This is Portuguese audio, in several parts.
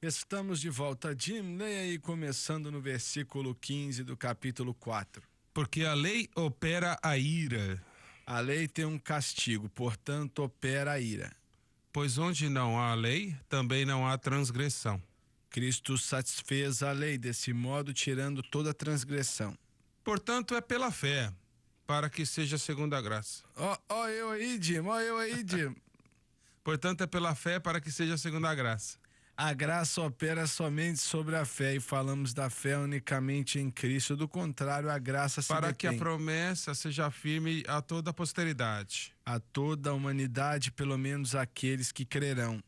Estamos de volta, Jim. Leia aí, começando no versículo 15 do capítulo 4. Porque a lei opera a ira, A lei tem um castigo, portanto opera a ira. pois onde não há lei, também não há transgressão. Cristo satisfez a lei desse modo, tirando toda transgressão. Portanto, é pela fé, para que seja segundo a graça. Ó eu aí, Jim. Portanto, é pela fé, para que seja segundo a graça. A graça opera somente sobre a fé e falamos da fé unicamente em Cristo. Do contrário, a graça se Para que a detém. promessa seja firme a toda a posteridade. A toda a humanidade, pelo menos aqueles que crerão,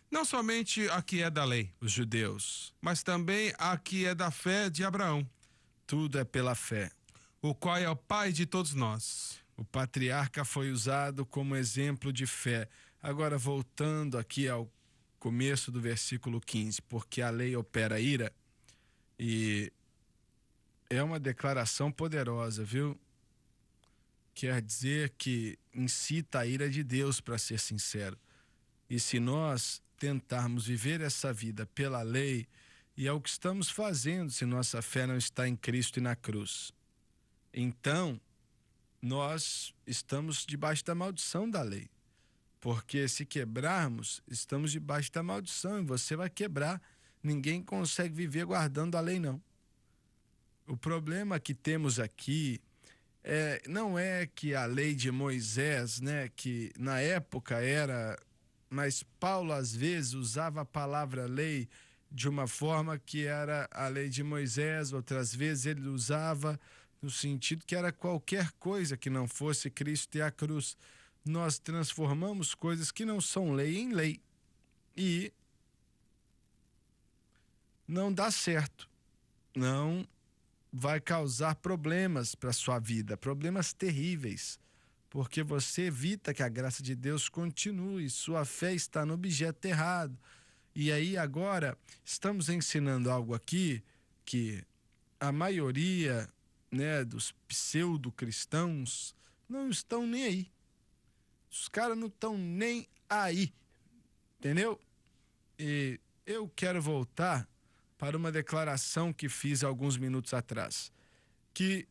Não somente a que é da lei, os judeus. mas também a que é da fé de Abraão, Tudo é pela fé. o qual é o pai de todos nós. O patriarca foi usado como exemplo de fé. Agora, voltando aqui ao começo do versículo 15, porque a lei opera a ira, e é uma declaração poderosa, viu? Quer dizer que incita a ira de Deus, para ser sincero. E se nós tentarmos viver essa vida pela lei, e é o que estamos fazendo se nossa fé não está em Cristo e na cruz, então nós estamos debaixo da maldição da lei. Porque se quebrarmos, estamos debaixo da maldição e você vai quebrar. Ninguém consegue viver guardando a lei, não. O problema que temos aqui não é que a lei de Moisés, né, que na época era, mas Paulo às vezes usava a palavra lei de uma forma que era a lei de Moisés, outras vezes ele usava no sentido que era qualquer coisa que não fosse Cristo e a cruz. Nós transformamos coisas que não são lei em lei e não dá certo. Não vai causar problemas para sua vida, problemas terríveis, porque você evita que a graça de Deus continue, sua fé está no objeto errado. E aí agora estamos ensinando algo aqui que a maioria, né, dos pseudo-cristãos não estão nem aí. Os caras não estão nem aí, entendeu? E eu quero voltar para uma declaração que fiz alguns minutos atrás, que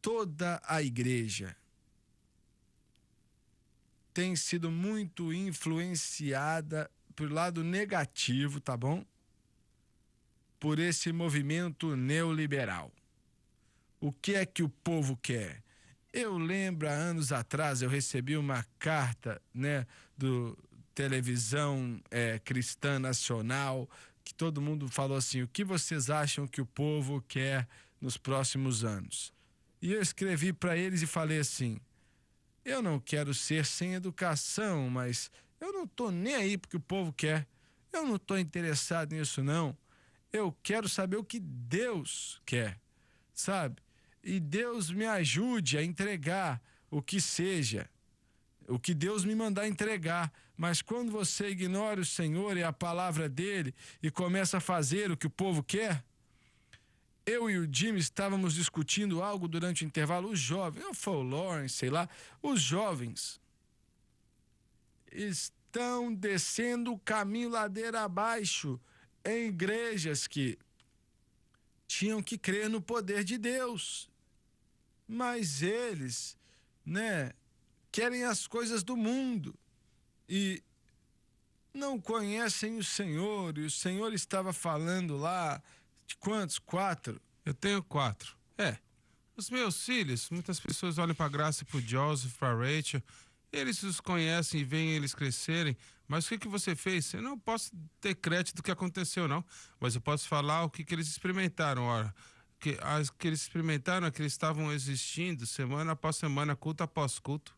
toda a igreja tem sido muito influenciada pelo lado negativo, tá bom? Por esse movimento neoliberal. O que é que o povo quer? Eu lembro, há anos atrás, eu recebi uma carta, né, do Televisão Cristã Nacional, que todo mundo falou assim: o que vocês acham que o povo quer nos próximos anos? E eu escrevi para eles e falei assim: eu não quero ser sem educação, mas eu não tô nem aí porque o povo quer. Eu não tô interessado nisso, não. Eu quero saber o que Deus quer, sabe? E Deus me ajude a entregar o que seja, o que Deus me mandar entregar. Mas quando você ignora o Senhor e a palavra dele e começa a fazer o que o povo quer, eu e o Jim estávamos discutindo algo durante o intervalo. Os jovens, eu fui o Lawrence, sei lá, os jovens estão descendo o caminho ladeira abaixo em igrejas que tinham que crer no poder de Deus, mas eles, né, querem as coisas do mundo e não conhecem o Senhor. E o Senhor estava falando lá de quantos? 4? Eu tenho 4. Os meus filhos, muitas pessoas olham para a Graça e para o Joseph, para a Rachel, eles os conhecem e veem eles crescerem, mas o que você fez? Eu não posso ter crédito do que aconteceu, não, mas eu posso falar o que eles experimentaram. Ora, que eles experimentaram é que eles estavam existindo semana após semana, culto após culto,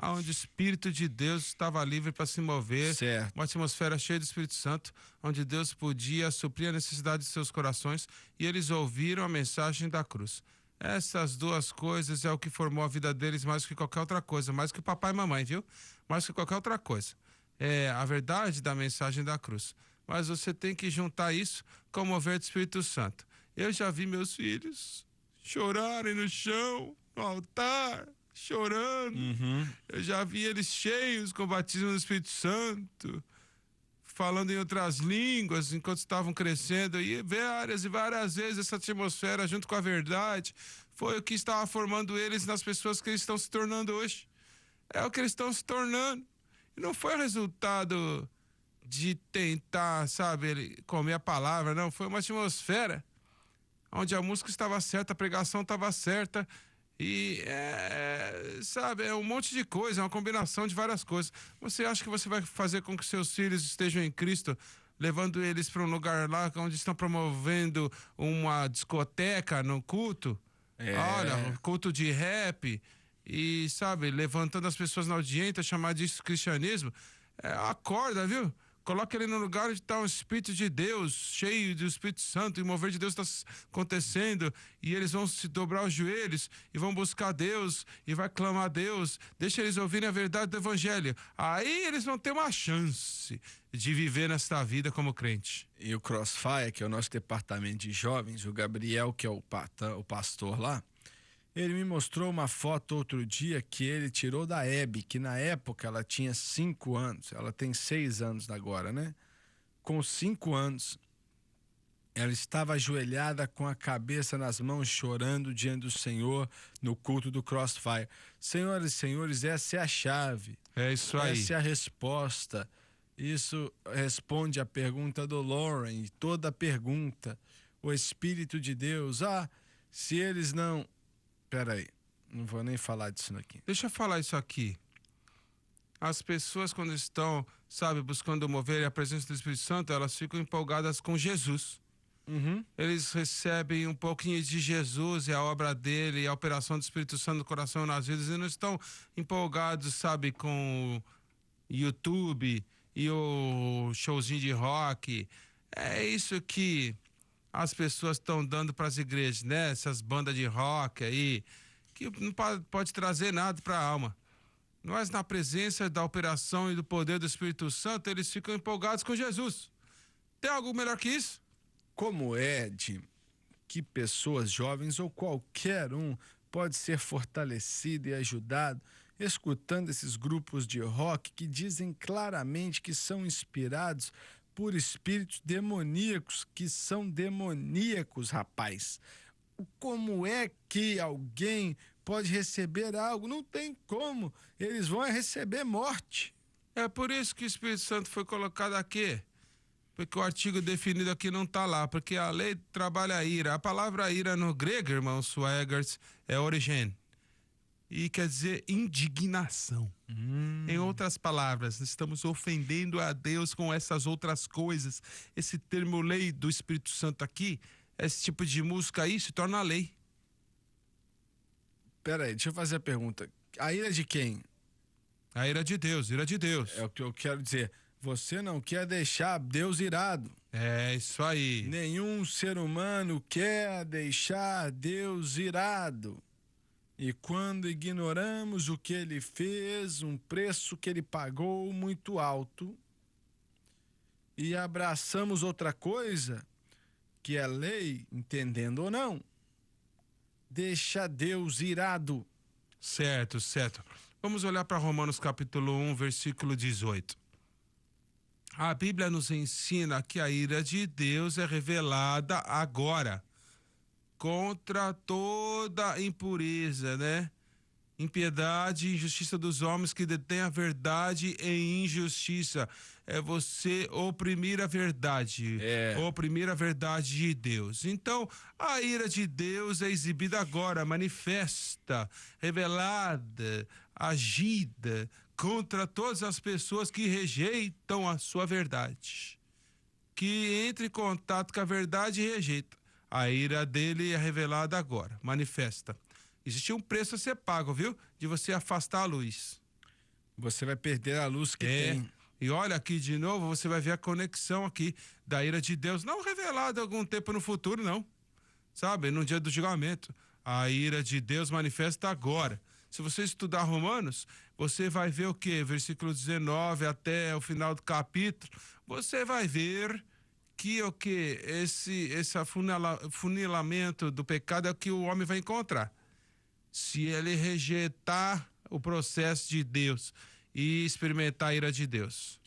onde o Espírito de Deus estava livre para se mover, certo. Uma atmosfera cheia do Espírito Santo, onde Deus podia suprir a necessidade de seus corações, e eles ouviram a mensagem da cruz. Essas duas coisas é o que formou a vida deles mais que qualquer outra coisa, mais que papai e mamãe, viu? Mais que qualquer outra coisa. É a verdade da mensagem da cruz. Mas você tem que juntar isso com o mover do Espírito Santo. Eu já vi meus filhos chorarem no chão, no altar, chorando. Eu já vi eles cheios com o batismo do Espírito Santo, falando em outras línguas enquanto estavam crescendo, e várias e várias vezes essa atmosfera junto com a verdade foi o que estava formando eles nas pessoas que eles estão se tornando hoje. É o que eles estão se tornando. E não foi o resultado de tentar, sabe, comer a palavra, não. Foi uma atmosfera onde a música estava certa, a pregação estava certa. E, sabe, é um monte de coisa, é uma combinação de várias coisas. Você acha que você vai fazer com que seus filhos estejam em Cristo, levando eles para um lugar lá onde estão promovendo uma discoteca no culto? Olha, culto de rap, e, sabe, levantando as pessoas na audiência, chamar disso cristianismo? Acorda, viu? Coloca ele no lugar onde está o Espírito de Deus, cheio do Espírito Santo, e o mover de Deus está acontecendo, e eles vão se dobrar os joelhos, e vão buscar Deus, e vai clamar a Deus. Deixa eles ouvirem a verdade do Evangelho. Aí eles vão ter uma chance de viver nesta vida como crente. E o Crossfire, que é o nosso departamento de jovens, o Gabriel, que é o pastor lá, ele me mostrou uma foto outro dia que ele tirou da Hebe, que na época ela tinha 5 anos. Ela tem 6 anos agora, né? Com 5 anos, ela estava ajoelhada com a cabeça nas mãos, chorando diante do Senhor no culto do Crossfire. Senhoras e senhores, essa é a chave. É isso aí. Essa é a resposta. Isso responde à pergunta do Lauren, e toda pergunta. O Espírito de Deus. Se eles não... Peraí, não vou nem falar disso aqui. Deixa eu falar isso aqui. As pessoas, quando estão, sabe, buscando mover a presença do Espírito Santo, elas ficam empolgadas com Jesus. Uhum. Eles recebem um pouquinho de Jesus e a obra dele e a operação do Espírito Santo no coração e nas vidas, e não estão empolgados, sabe, com o YouTube e o showzinho de rock. É isso que as pessoas estão dando para as igrejas, né? Essas bandas de rock aí, que não pode trazer nada para a alma. Mas na presença da operação e do poder do Espírito Santo, eles ficam empolgados com Jesus. Tem algo melhor que isso? Como é de que pessoas jovens ou qualquer um pode ser fortalecido e ajudado escutando esses grupos de rock que dizem claramente que são inspirados por espíritos demoníacos, que são demoníacos, rapaz. Como é que alguém pode receber algo? Não tem como. Eles vão receber morte. É por isso que o Espírito Santo foi colocado aqui. Porque o artigo definido aqui não está lá. Porque a lei trabalha a ira. A palavra ira no grego, irmão Swaggart, é origem. E quer dizer indignação. Em outras palavras, estamos ofendendo a Deus com essas outras coisas. Esse termo lei do Espírito Santo aqui, esse tipo de música aí se torna lei. Peraí, deixa eu fazer a pergunta. A ira de quem? A ira de Deus, ira de Deus. É o que eu quero dizer. Você não quer deixar Deus irado. É isso aí. Nenhum ser humano quer deixar Deus irado. E quando ignoramos o que ele fez, um preço que ele pagou muito alto, e abraçamos outra coisa, que é lei, entendendo ou não, deixa Deus irado. Certo, certo. Vamos olhar para Romanos capítulo 1, versículo 18. A Bíblia nos ensina que a ira de Deus é revelada agora contra toda impureza, né? Impiedade e injustiça dos homens que detêm a verdade em injustiça. É você oprimir a verdade. Oprimir a verdade de Deus. Então, a ira de Deus é exibida agora, manifesta, revelada, agida contra todas as pessoas que rejeitam a sua verdade. Que entra em contato com a verdade e rejeita. A ira dele é revelada agora, manifesta. Existe um preço a ser pago, viu? De você afastar a luz. Você vai perder a luz que tem. E olha aqui de novo, você vai ver a conexão aqui da ira de Deus, não revelada algum tempo no futuro, não. Sabe? No dia do julgamento. A ira de Deus manifesta agora. Se você estudar Romanos, você vai ver o quê? Versículo 19 até o final do capítulo. Você vai ver que o que? Esse funilamento do pecado é o que o homem vai encontrar. Se ele rejeitar o processo de Deus e experimentar a ira de Deus.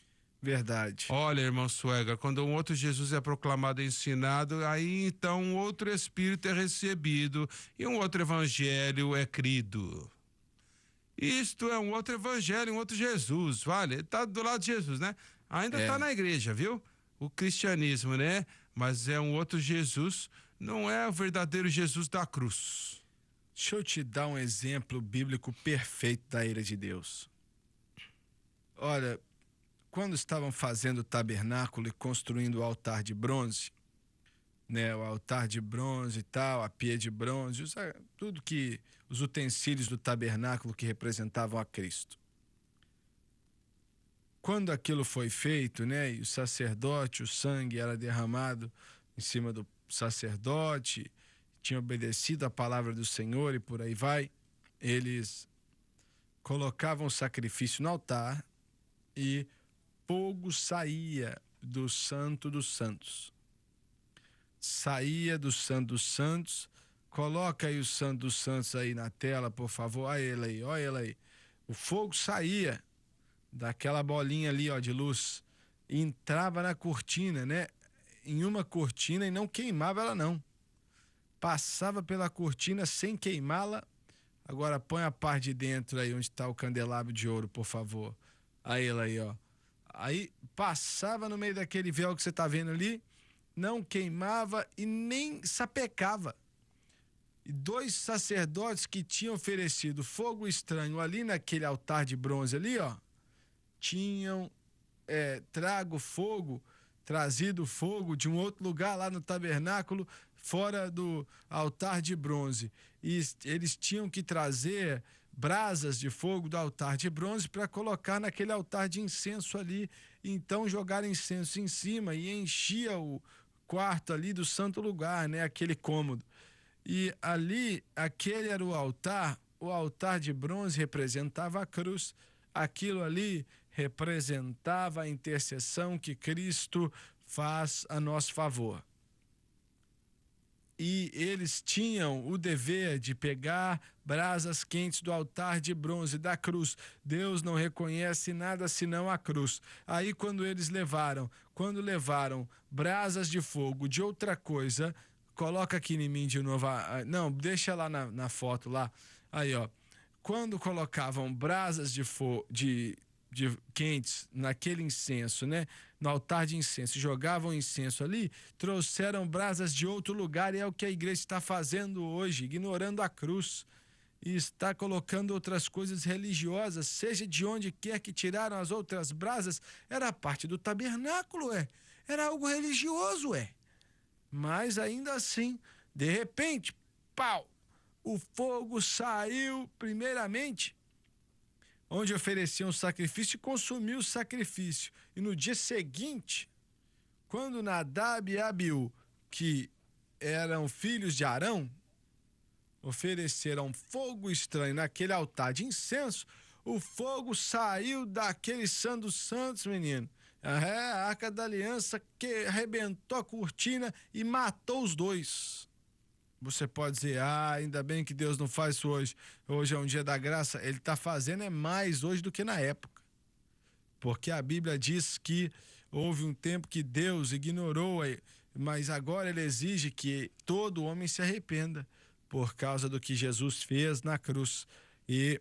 Verdade. Olha, irmão Suega, quando um outro Jesus é proclamado e ensinado, aí então um outro Espírito é recebido e um outro Evangelho é crido. Isto é um outro Evangelho, um outro Jesus, vale? Ele tá do lado de Jesus, né? Ainda tá É. na igreja, viu? O cristianismo, né? Mas é um outro Jesus, não é o verdadeiro Jesus da cruz. Deixa eu te dar um exemplo bíblico perfeito da ira de Deus. Olha, quando estavam fazendo o tabernáculo e construindo o altar de bronze, né, o altar de bronze e tal, a pia de bronze, tudo que os utensílios do tabernáculo que representavam a Cristo. Quando aquilo foi feito, né, e o sacerdote, o sangue era derramado em cima do sacerdote, tinha obedecido a palavra do Senhor e por aí vai, eles colocavam o sacrifício no altar e fogo saía do Santo dos Santos. Saía do Santo dos Santos. Coloca aí o Santo dos Santos aí na tela, por favor. Olha ele aí, olha ele aí. O fogo saía daquela bolinha ali, ó, de luz, e entrava na cortina, né? Em uma cortina e não queimava ela não. Passava pela cortina sem queimá-la. Agora põe a parte de dentro aí onde está o candelabro de ouro, por favor. Aí ele aí, ó. Aí passava no meio daquele véu que você tá vendo ali, não queimava e nem sapecava. E 2 sacerdotes que tinham oferecido fogo estranho ali naquele altar de bronze ali, ó, tinham trazido fogo de um outro lugar lá no tabernáculo, fora do altar de bronze. E eles tinham que trazer brasas de fogo do altar de bronze para colocar naquele altar de incenso ali, então jogar incenso em cima e enchia o quarto ali do santo lugar, né, aquele cômodo. E ali, aquele era o altar de bronze representava a cruz, aquilo ali representava a intercessão que Cristo faz a nosso favor. E eles tinham o dever de pegar brasas quentes do altar de bronze da cruz. Deus não reconhece nada senão a cruz. Aí quando levaram brasas de fogo de outra coisa, coloca aqui em mim de novo, não, deixa lá na foto lá. Aí, ó, quando colocavam brasas de quentes naquele incenso, né? No altar de incenso, jogavam incenso ali, trouxeram brasas de outro lugar, e é o que a igreja está fazendo hoje, ignorando a cruz, e está colocando outras coisas religiosas, seja de onde quer que tiraram as outras brasas, era parte do tabernáculo, era algo religioso, mas ainda assim, de repente, pau, o fogo saiu primeiramente onde ofereciam o sacrifício e consumiu o sacrifício. E no dia seguinte, quando Nadab e Abiú, que eram filhos de Arão, ofereceram fogo estranho naquele altar de incenso, o fogo saiu daquele Santo dos Santos, menino. A Arca da Aliança que arrebentou a cortina e matou os 2. Você pode dizer, ainda bem que Deus não faz isso hoje. Hoje é um dia da graça. Ele está fazendo mais hoje do que na época. Porque a Bíblia diz que houve um tempo que Deus ignorou, mas agora ele exige que todo homem se arrependa por causa do que Jesus fez na cruz. E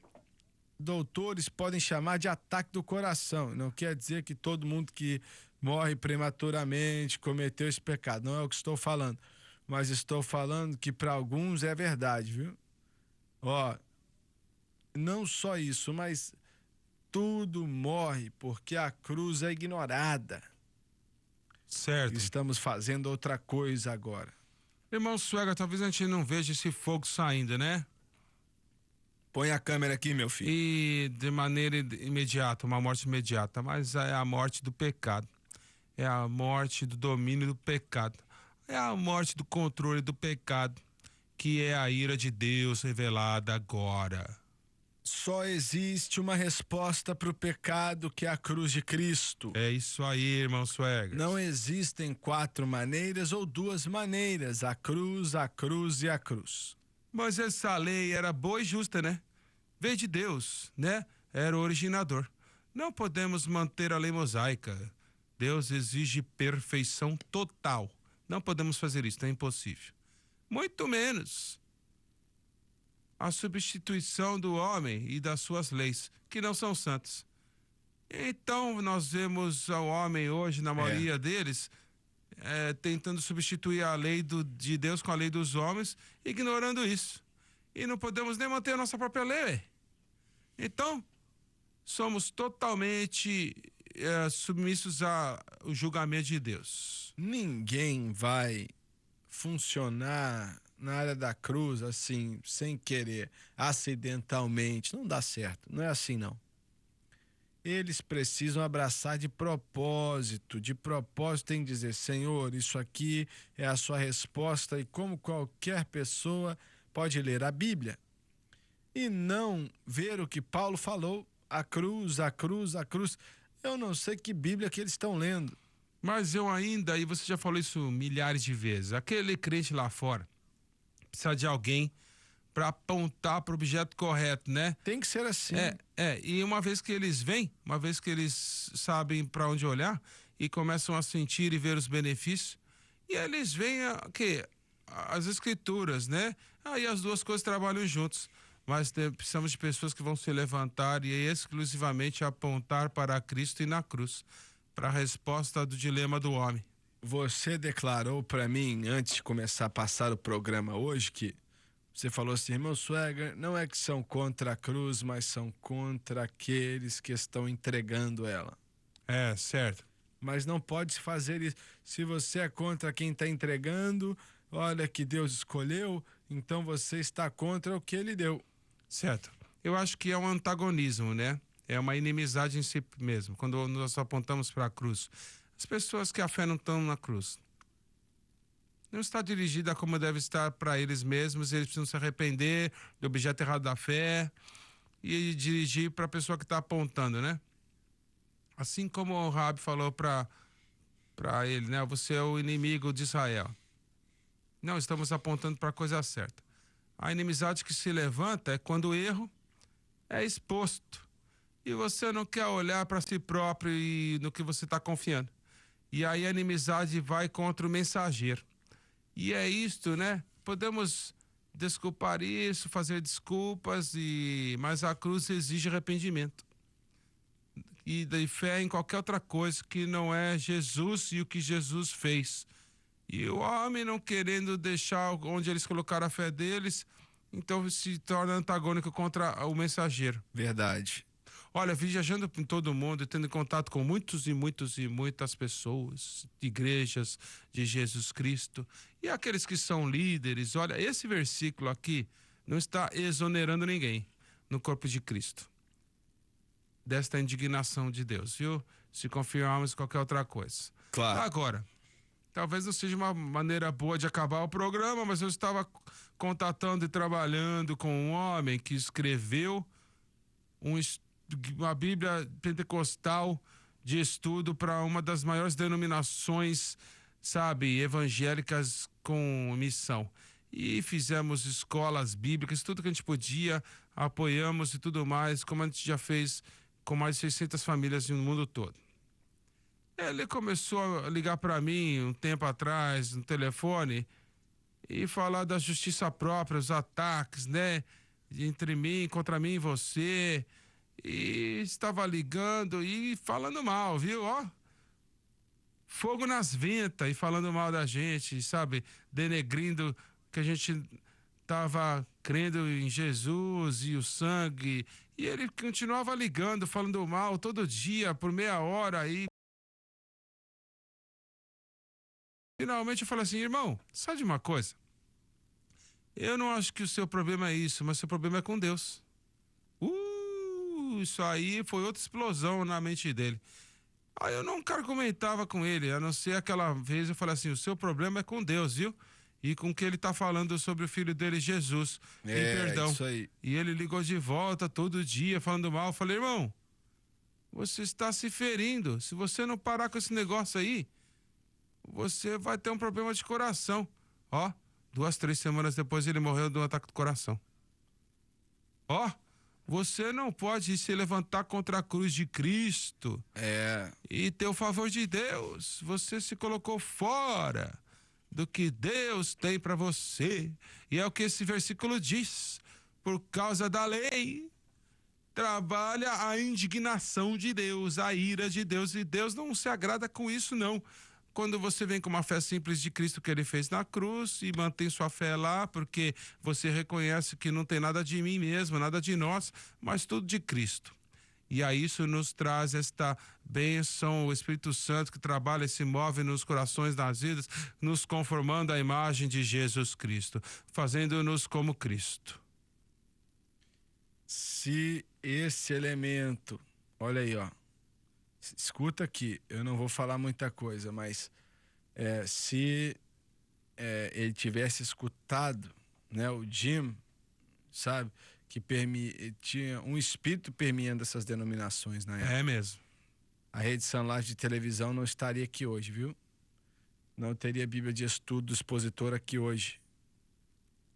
doutores podem chamar de ataque do coração. Não quer dizer que todo mundo que morre prematuramente cometeu esse pecado. Não é o que estou falando. Mas estou falando que para alguns é verdade, viu? Ó, não só isso, mas tudo morre porque a cruz é ignorada. Certo. Estamos fazendo outra coisa agora. Irmão Suega, talvez a gente não veja esse fogo saindo, né? Põe a câmera aqui, meu filho. E de maneira imediata, uma morte imediata, mas é a morte do pecado. É a morte do domínio do pecado. É a morte do controle do pecado, que é a ira de Deus revelada agora. Só existe uma resposta para o pecado, que é a cruz de Cristo. É isso aí, irmão Suegas. Não existem 4 maneiras ou 2 maneiras, a cruz e a cruz. Mas essa lei era boa e justa, né? Veio de Deus, né? Era o originador. Não podemos manter a lei mosaica. Deus exige perfeição total. Não podemos fazer isso, é impossível. Muito menos a substituição do homem e das suas leis, que não são santas. Então, nós vemos o homem hoje, na maioria deles, tentando substituir a lei de Deus com a lei dos homens, ignorando isso. E não podemos nem manter a nossa própria lei. Então, somos totalmente submissos ao julgamento de Deus. Ninguém vai funcionar na área da cruz assim, sem querer, acidentalmente. Não dá certo. Não é assim, não. Eles precisam abraçar de propósito. De propósito tem que dizer: Senhor, isso aqui é a sua resposta. E como qualquer pessoa pode ler a Bíblia e não ver o que Paulo falou, a cruz, a cruz, a cruz. Eu não sei que Bíblia que eles estão lendo. Mas eu ainda, e você já falou isso milhares de vezes, aquele crente lá fora precisa de alguém para apontar para o objeto correto, né? Tem que ser assim. E uma vez que eles vêm, uma vez que eles sabem para onde olhar e começam a sentir e ver os benefícios, e eles veem as escrituras, né? Aí as duas coisas trabalham juntos. Mas precisamos de pessoas que vão se levantar e exclusivamente apontar para Cristo e na cruz, para a resposta do dilema do homem. Você declarou para mim, antes de começar a passar o programa hoje, que você falou assim: irmão Swagger, não é que são contra a cruz, mas são contra aqueles que estão entregando ela. Certo. Mas não pode se fazer isso. Se você é contra quem está entregando, olha que Deus escolheu, então você está contra o que ele deu. Certo. Eu acho que é um antagonismo, né? É uma inimizade em si mesmo, quando nós apontamos para a cruz. As pessoas que a fé não estão na cruz não está dirigida como deve estar para eles mesmos. Eles precisam se arrepender do objeto errado da fé e dirigir para a pessoa que está apontando, né? Assim como o Rabi falou para ele, né? Você é o inimigo de Israel. Não, estamos apontando para a coisa certa. A inimizade que se levanta é quando o erro é exposto e você não quer olhar para si próprio e no que você está confiando. E aí a inimizade vai contra o mensageiro. E é isto, né? Podemos desculpar isso, fazer desculpas, mas a cruz exige arrependimento. E de fé em qualquer outra coisa que não é Jesus e o que Jesus fez. E o homem não querendo deixar onde eles colocaram a fé deles, então se torna antagônico contra o mensageiro. Verdade. Olha, viajando por todo o mundo e tendo contato com muitos e muitos e muitas pessoas, igrejas de Jesus Cristo e aqueles que são líderes, olha, esse versículo aqui não está exonerando ninguém no corpo de Cristo desta indignação de Deus, viu? Se confirmarmos qualquer outra coisa. Claro. Agora, talvez não seja uma maneira boa de acabar o programa, mas eu estava contatando e trabalhando com um homem que escreveu uma Bíblia pentecostal de estudo para uma das maiores denominações, sabe, evangélicas com missão. E fizemos escolas bíblicas, tudo que a gente podia, apoiamos e tudo mais, como a gente já fez com mais de 600 famílias no mundo todo. Ele começou a ligar para mim um tempo atrás no telefone e falar da justiça própria, os ataques, né, entre mim, contra mim e você. E estava ligando e falando mal, viu? Ó, fogo nas ventas e falando mal da gente, sabe? Denegrindo que a gente estava crendo em Jesus e o sangue. E ele continuava ligando, falando mal todo dia, por meia hora aí. Finalmente eu falei assim: irmão, sabe de uma coisa? Eu não acho que o seu problema é isso, mas o seu problema é com Deus. Isso aí foi outra explosão na mente dele. Aí eu nunca argumentava com ele, a não ser aquela vez eu falei assim: o seu problema é com Deus, viu? E com o que ele tá falando sobre o filho dele, Jesus, em perdão. Isso aí. E ele ligou de volta todo dia falando mal. Eu falei: irmão, você está se ferindo. Se você não parar com esse negócio aí, você vai ter um problema de coração. Ó, 2, 3 semanas depois ele morreu de um ataque do coração. Ó, Você não pode se levantar contra a cruz de Cristo e ter o favor de Deus. Você se colocou fora do que Deus tem para você. E é o que esse versículo diz. Por causa da lei, trabalha a indignação de Deus, a ira de Deus. E Deus não se agrada com isso, não. Quando você vem com uma fé simples de Cristo que ele fez na cruz e mantém sua fé lá, porque você reconhece que não tem nada de mim mesmo, nada de nós, mas tudo de Cristo. E aí isso nos traz esta bênção, o Espírito Santo que trabalha e se move nos corações, nas vidas, nos conformando à imagem de Jesus Cristo, fazendo-nos como Cristo. Se esse elemento, olha aí, ó, escuta aqui, eu não vou falar muita coisa, mas se ele tivesse escutado, né, o Jim, sabe, que tinha um espírito permeando essas denominações na época. É mesmo. A Rede Sun Life de televisão não estaria aqui hoje, viu? Não teria Bíblia de Estudo do Expositor aqui hoje.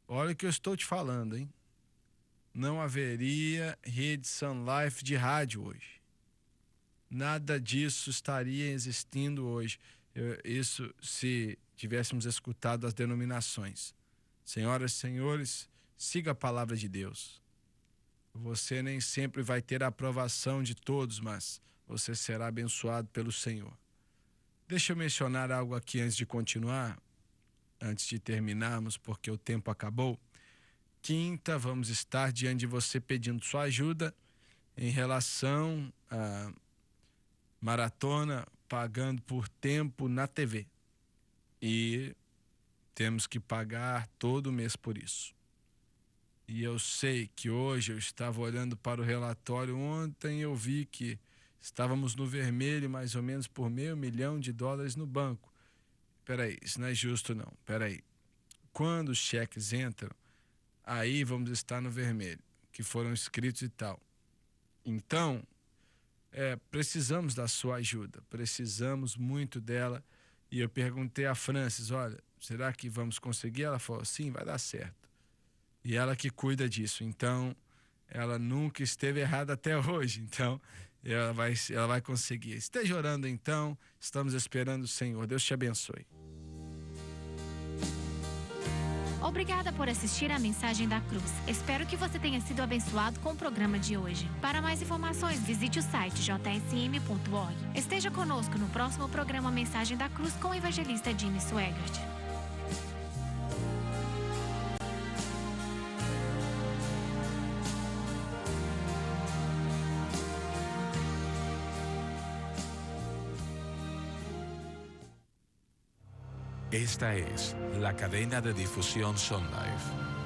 Olha o que eu estou te falando, hein? Não haveria Rede Sun Life de rádio hoje. Nada disso estaria existindo hoje. Isso se tivéssemos escutado as denominações. Senhoras e senhores, siga a palavra de Deus. Você nem sempre vai ter a aprovação de todos, mas você será abençoado pelo Senhor. Deixa eu mencionar algo aqui antes de continuar, antes de terminarmos, porque o tempo acabou. Quinta, vamos estar diante de você pedindo sua ajuda em relação a maratona pagando por tempo na TV. E temos que pagar todo mês por isso. E eu sei que hoje eu estava olhando para o relatório, ontem eu vi que estávamos no vermelho mais ou menos por $500 milhões no banco. Peraí, isso não é justo não, peraí. Quando os cheques entram, aí vamos estar no vermelho, que foram escritos e tal. Então, precisamos da sua ajuda, precisamos muito dela. E eu perguntei a Francis, olha, será que vamos conseguir? Ela falou, sim, vai dar certo. E ela que cuida disso, então ela nunca esteve errada até hoje, então ela vai conseguir. Esteja orando então, estamos esperando o Senhor. Deus te abençoe. Obrigada por assistir à Mensagem da Cruz. Espero que você tenha sido abençoado com o programa de hoje. Para mais informações, visite o site jsm.org. Esteja conosco no próximo programa Mensagem da Cruz com o evangelista Jimmy Swaggart. Esta es la cadena de difusión Sun Life.